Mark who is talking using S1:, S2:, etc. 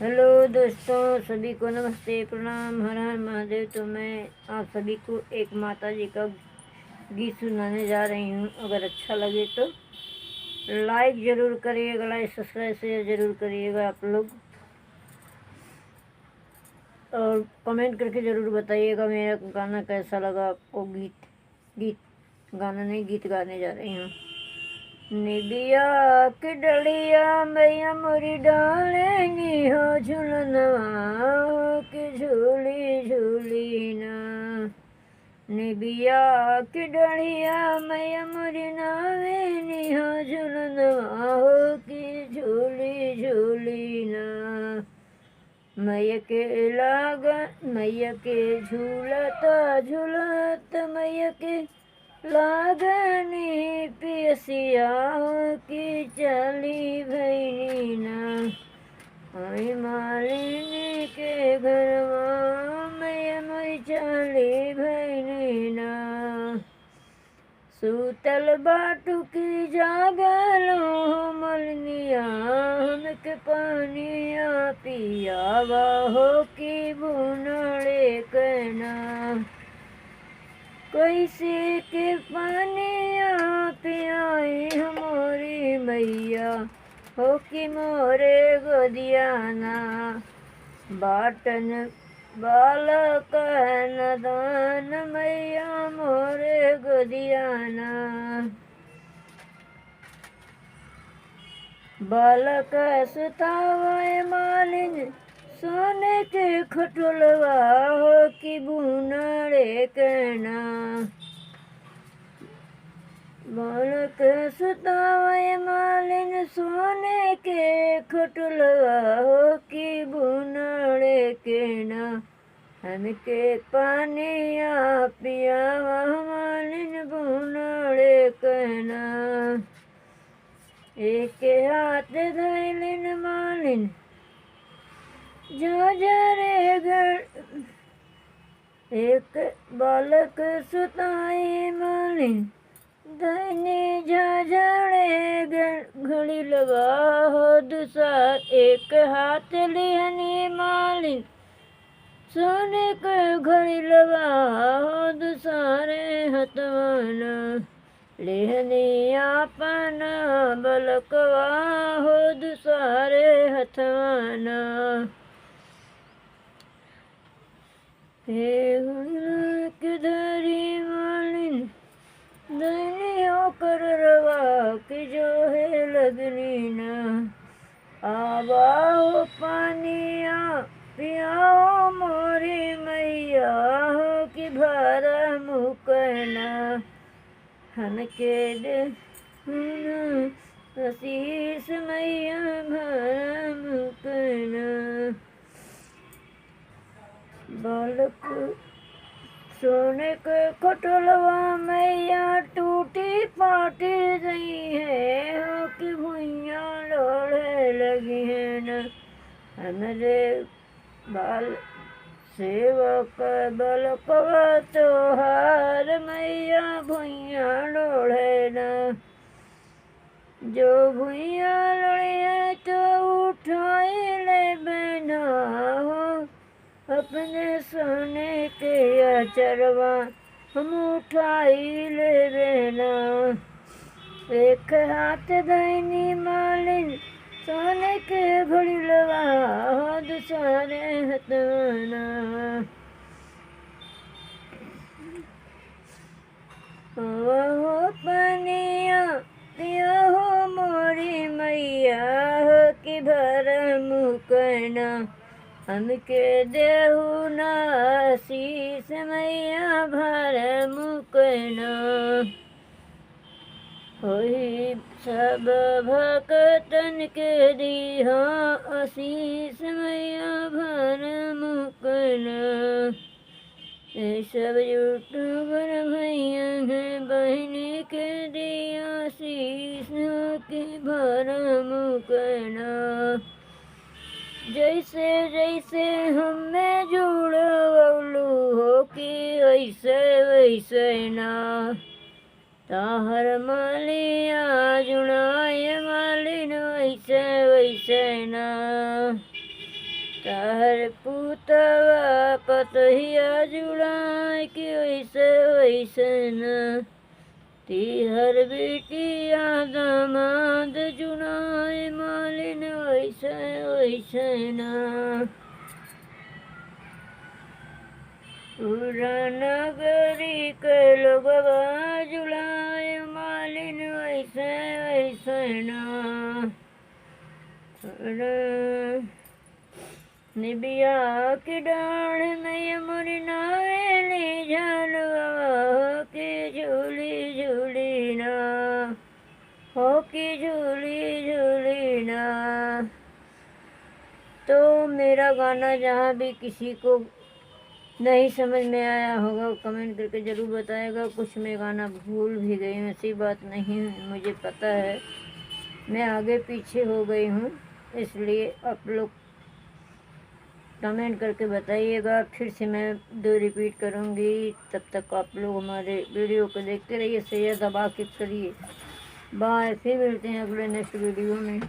S1: Hello दोस्तों, सभी को नमस्ते, प्रणाम, हर हर महादेव। तो मैं आप सभी को एक माता जी का गीत सुनाने जा रही हूँ। अगर अच्छा लगे तो लाइक ज़रूर करिएगा, लाइक सब्सक्राइब शेयर ज़रूर करिएगा आप लोग, और कमेंट करके ज़रूर बताइएगा मेरा गाना कैसा लगा आपको। गीत गाना नहीं, गीत गाने जा रही हूँ। निबिया के डलिया मैया मोरी डालेंगी हो झुलनवा के झूली झूली ना। निबिया के डलिया मैया मोरी नावेनी हो झुलनवा हो के झूली झूली ना। मैया के झूलता झूलत मैया के लागनी पियसिया की चली भैनी ना। आई मालिनी के घरवा मैया मई चली भैनी ना। सूतल बाटू की जागलो मलनिया हमके पानिया पियावा हो की बुनड़े कहना। कैसे के पानिया पियाई हमारी मैया हो कि मोरे गोदियाना। बाटन बालक नदान मैया मोरे गोदियाना। बालक सुतावे मालिन सोने के खटोलवा हो कि बुनड़े कहना। बालक सुतावे मालिन सोने के खटोलवा हो कि बुनड़े कहना। हमके पानिया पियावा मालिन बुनड़े कहना। एक हाथ धैलिन मालिन झाझरे घर एक बालक सुताई मालिन धैनी झाझरे घड़ी लगा हो दुसार। एक हाथ लिहनी मालिन सोने के घड़ी लगा हो दुसारे हथवाना। लेहनी आपन बलकवा हो दुसारे हथवाना। हे धरी मालिन दैनी होकर रवा कि जो है लगनी ना। आवाओ पानिया पियाओ मोरी मैया हो कि भरा मुकना। हमके दे आशीष मैया भरा मुकना। बालक सोने के खटोलवा मैया टूटी पाटी गई है हो कि भुइया लोढ़े लगी है न। हमरे बाल सेवक बलकवा तोहार मैया भुइया लोढ़े न। जो भुइया लोढ़े तो उठाई ले बना हो अपने सोने के अचरवा हम उठाई ले बेना। एक हाथ दैनी मालिन सोने के घड़ी लगा हो दूसरे हथवाना। हो पनिया पिया हो मोरी मैया हो कि भर मुकना। हमके देहु ना आशीष मैया भर मुकना। होई सब भक्तन के दिहा आशीष मैया भर मुकना। ये सब यूट्यूबर भैया हैं बहनी के दिया आशीष के भर मुकना। जैसे जैसे हमें जुड़वलू हो कि ऐसे वैसे ना। ताहर मालिया जुड़ाए मालिन वैसे वैसे ना। ताहर पुतवा पतहिया जुड़ाए कि वैसे वैसे न तीहर बेटिया दामाद जुड़ाए मालिन वैसे वैसे न पूरा नगरी के लोगवा जुड़ाए मालिन वैसे वैसे न निबिया की डाढ़ में यमुना वेली झलवा की झूली झूली ना हो की झूली झूली ना। तो मेरा गाना जहाँ भी किसी को नहीं समझ में आया होगा कमेंट करके ज़रूर बताएगा। कुछ मैं गाना भूल भी गई हूँ, ऐसी बात नहीं, मुझे पता है मैं आगे पीछे हो गई हूँ, इसलिए आप लोग कमेंट करके बताइएगा। फिर से मैं दो रिपीट करूँगी, तब तक आप लोग हमारे वीडियो को देखते रहिए, शेयर दबा के करिए। बाय, फिर मिलते हैं अगले नेक्स्ट वीडियो में।